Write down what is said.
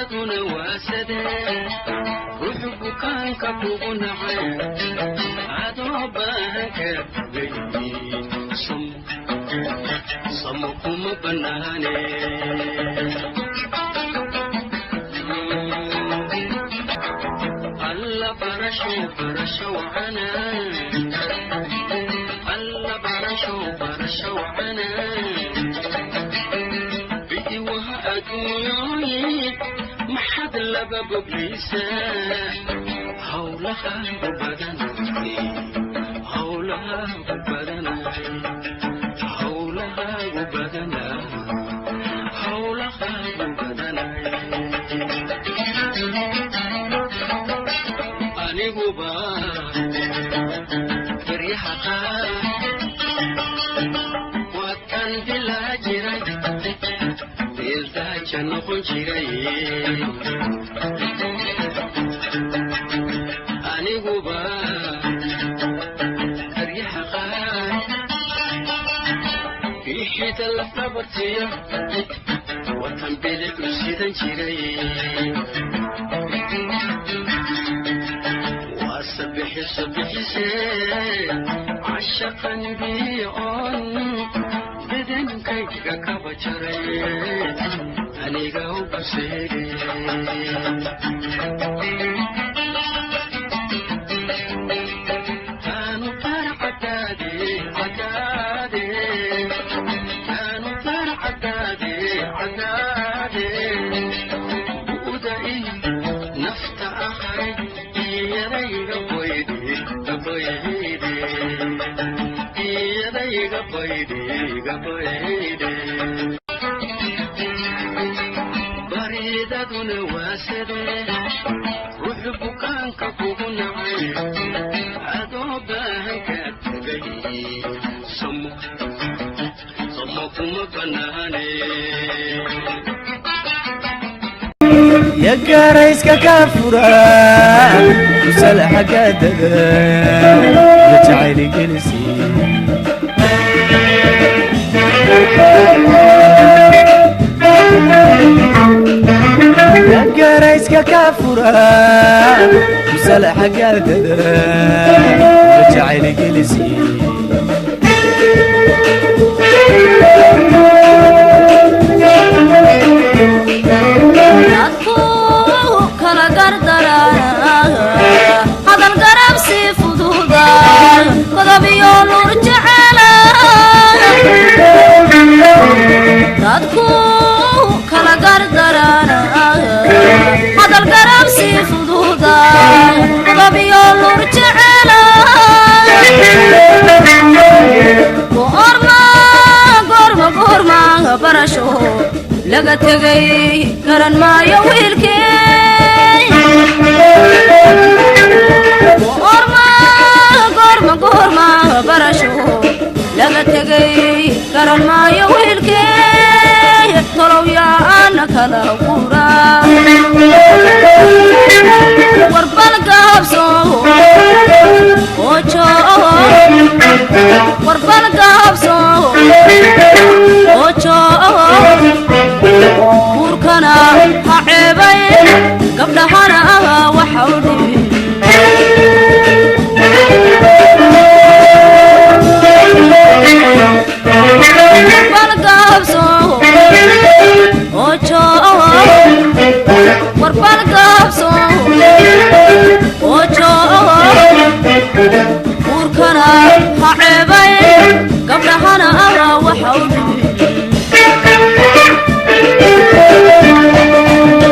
baridaduna waa sadee ruuxu bukaanka kugu nacay adoo baahan ka tagay samo kuma banaane alla barasho wacana alla barasho wacana bidiwaha adduunyooyi maxad laba bobliisa hawlaha badanay hawlaha badanay hawlaha badanay hawlaha badanay aniguba firyaha qaar waatan bilaa jiray beeltaaja noqon jiray aniguba firyaha qaar bixida lafdabartiya watan bilicu sidan jiray صبحي عشقني بيون بدن كيك كبشري أنا جو بسيري كانوا فرق عتادي كانوا فرق عتادي بودئي نفط آخري يديك baridaduna waa sadee ruuxu bukaanka kugu nacay adoo baahan ka tagay samo kuma banaane يقاريسك كافورا وسلح قدد يجعلي جلسي يقاريسك كافورا وسلح قدد يجعلي جلسي برشو لقى تغي قرن ما يويلكي قرما برشو لقى تغي قرن ما يويلكي طلو يا أنا كلا قورا وربال قابسو وچو وربال قابسو وچو burkana